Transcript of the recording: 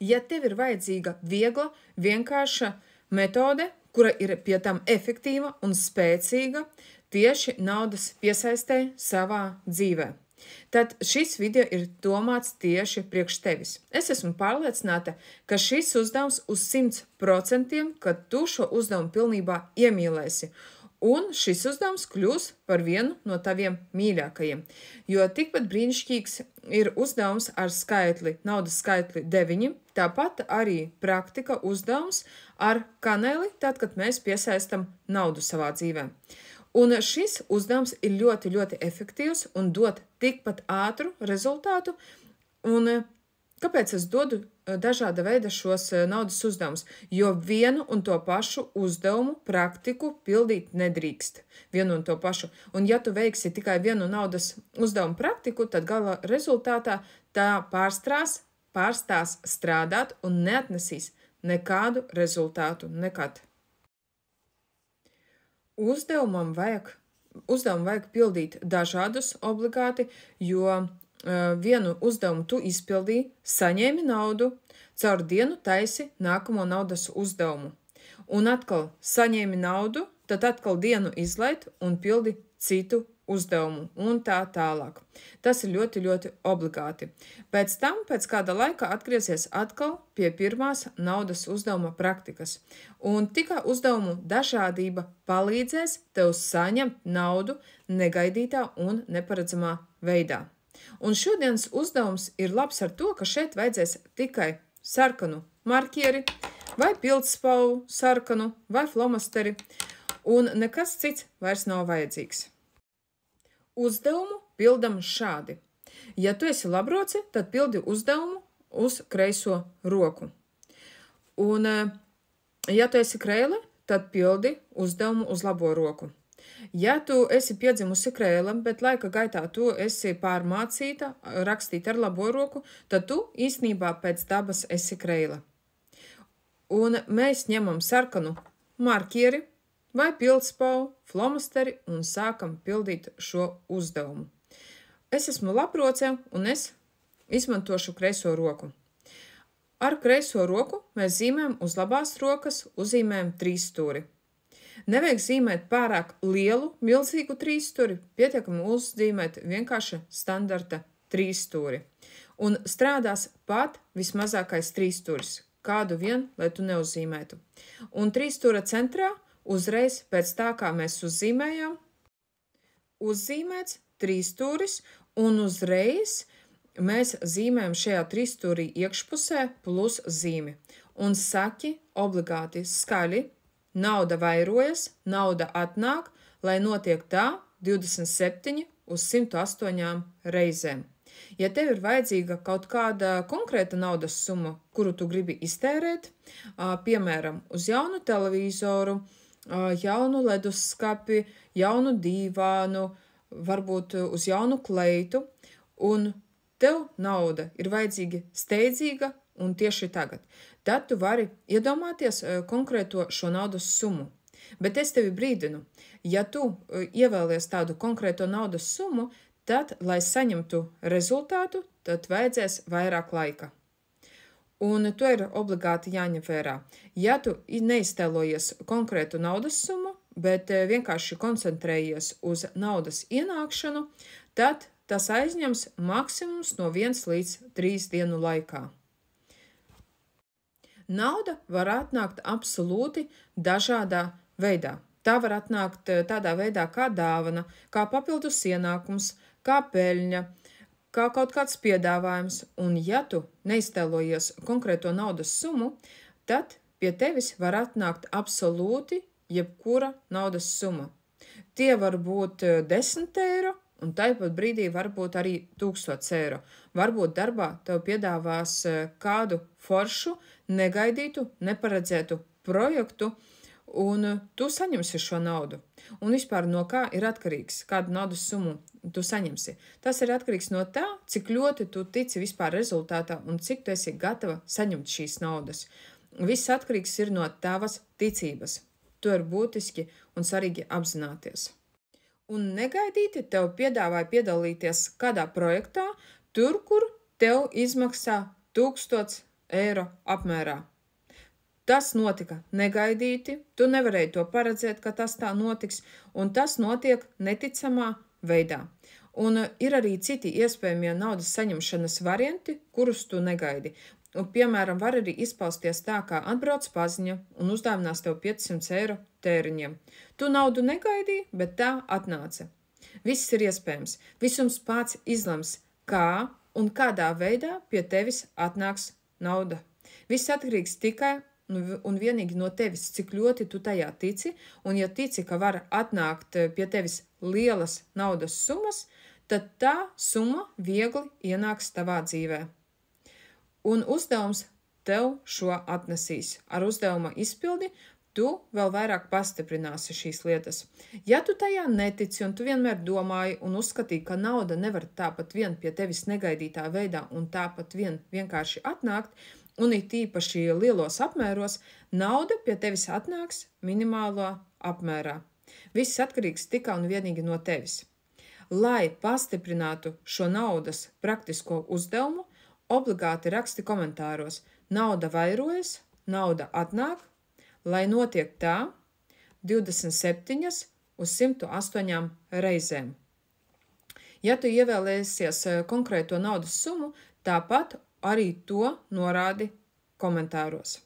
Ja tev ir vajadzīga viegla, vienkārša metode, kura ir pie tam efektīva un spēcīga tieši naudas piesaistē savā dzīvē, tad šis video ir domāts tieši priekš tevis. Es esmu pārliecināta, ka šis uzdevums uz 100%, ka tu šo uzdevumu pilnībā iemīlēsi. Un šis uzdevums kļūs par vienu no taviem mīļākajiem, jo tikpat brīnišķīgs ir uzdevums ar skaitli, naudas skaitli 9, tāpat arī praktika uzdevums ar kaneli, tad, kad mēs piesaistam naudu savā dzīvē. Un šis uzdevums ir ļoti, ļoti efektīvs un dod tikpat ātru rezultātu. Un kāpēc es dodu dažāda veida šos naudas uzdevumus? Jo vienu un to pašu uzdevumu praktiku pildīt nedrīkst. Vienu un to pašu. Un ja tu veiksi tikai vienu naudas uzdevumu praktiku, tad gala rezultātā tā pārstās strādāt un neatnesīs nekādu rezultātu nekad. Uzdevumu vajag pildīt dažādus obligāti, jo vienu uzdevumu tu izpildīji, saņēmi naudu, caur dienu taisi nākamo naudas uzdevumu. Un atkal saņēmi naudu, tad atkal dienu izlaid un pildi citu uzdevumu un tā tālāk. Tas ir ļoti, ļoti obligāti. Pēc tam, pēc kāda laika atgriezies atkal pie pirmās naudas uzdevuma praktikas. Un tikai uzdevumu dažādība palīdzēs tev saņemt naudu negaidītā un neparedzamā veidā. Un šodienas uzdevums ir labs ar to, ka šeit vajadzēs tikai sarkanu markieri vai pildspalvu sarkanu vai flomasteri, un nekas cits vairs nav vajadzīgs. Uzdevumu pildam šādi. Ja tu esi labroci, tad pildi uzdevumu uz kreiso roku. Un, ja tu esi krēle, tad pildi uzdevumu uz labo roku. Ja tu esi piedzimusi krēle, bet laika gaitā tu esi pārmācīta rakstīt ar labo roku, tad tu īstenībā pēc dabas esi krēle. Un mēs ņemam sarkanu markieri vai pildspalvu, flomasteri un sākam pildīt šo uzdevumu. Es esmu labroce un es izmantošu kreiso roku. Ar kreiso roku mēs zīmējam uz labās rokas, uzzīmējam trīsstūri. Nevajag zīmēt pārāk lielu, milzīgu trīsstūri, pietiekami uzzīmēt vienkārši standarta trīsstūri. Un strādās pat vismazākais trīsstūris, kādu vien, lai tu neuzzīmētu. Un trīsstūra centrā uzreiz pēc tā, kā mēs uzzīmējam, uzzīmēts trīsstūris, un uzreiz mēs zīmējam šajā trīsstūrī iekšpusē plus zīmi. Un saki obligāti skaļi, nauda vairojas, nauda atnāk, lai notiek tā 27 uz 108 reizēm. Ja tev ir vajadzīga kaut kāda konkrēta naudas summa, kuru tu gribi iztērēt, piemēram, uz jaunu televizoru, jaunu leduskapi, jaunu dīvānu, varbūt uz jaunu kleitu, un tev nauda ir vajadzīga steidzīga un tieši tagad. Tad tu vari iedomāties konkrēto šo naudas summu. Bet es tevi brīdinu, ja tu ievēlies tādu konkrēto naudas summu, tad, lai saņemtu rezultātu, tad vajadzēs vairāk laika. Un to ir obligāti jāņem vērā. Ja tu neiztēlojies konkrētu naudas summu, bet vienkārši koncentrējies uz naudas ienākšanu, tad tas aizņems maksimums no 1 līdz 3 dienu laikā. Nauda var atnākt absolūti dažādā veidā. Tā var atnākt tādā veidā kā dāvana, kā papildus ienākums, kā peļņa, kā kaut kāds piedāvājums, un ja tu neiztēlojies konkrēto naudas summu, tad pie tevis var atnākt absolūti jebkura naudas summa. Tie var būt 10 eiro, un tāpat brīdī var būt arī 1000 eiro. Varbūt darbā tev piedāvās kādu foršu, negaidītu, neparedzētu projektu, un tu saņemsi šo naudu. Un vispār no kā ir atkarīgs, kādu naudas summu tu saņemsi. Tas ir atkarīgs no tā, cik ļoti tu tici vispār rezultātā un cik tu esi gatava saņemt šīs naudas. Viss atkarīgs ir no tavas ticības. To ir būtiski un svarīgi apzināties. Un negaidīti tev piedāvāja piedalīties kādā projektā, tur, kur tev izmaksā 1000 eiro apmērā. Tas notika negaidīti, tu nevarēji to paredzēt, ka tas tā notiks, un tas notiek neticamā veidā. Un ir arī citi iespējamie naudas saņemšanas varianti, kurus tu negaidi. Un, piemēram, var arī izpausties tā, kā atbrauc paziņa un uzdāvinās tev 500 eiro tēriņiem. Tu naudu negaidīji, bet tā atnāca. Viss ir iespējams. Visums pats izlems, kā un kādā veidā pie tevis atnāks nauda. Viss atkarīgs tikai un vienīgi no tevis, cik ļoti tu tajā tici, un ja tici, ka var atnākt pie tevis lielas naudas summas, tad tā summa viegli ienāks tavā dzīvē. Un uzdevums tev šo atnesīs. Ar uzdevuma izpildi tu vēl vairāk pastiprināsi šīs lietas. Ja tu tajā netici un tu vienmēr domāji un uzskatīji, ka nauda nevar tāpat vien pie tevis negaidītā veidā un tāpat vienkārši atnākt, un it īpaši lielos apmēros, nauda pie tevis atnāks minimālā apmērā. Viss atkarīgs tikai un vienīgi no tevis. Lai pastiprinātu šo naudas praktisko uzdevumu, obligāti raksti komentāros: nauda vairojas, nauda atnāk, lai notiek tā 27 uz 108 reizēm. Ja tu ievēlēsies konkrēto naudas summu, tāpat arī to norādi komentāros.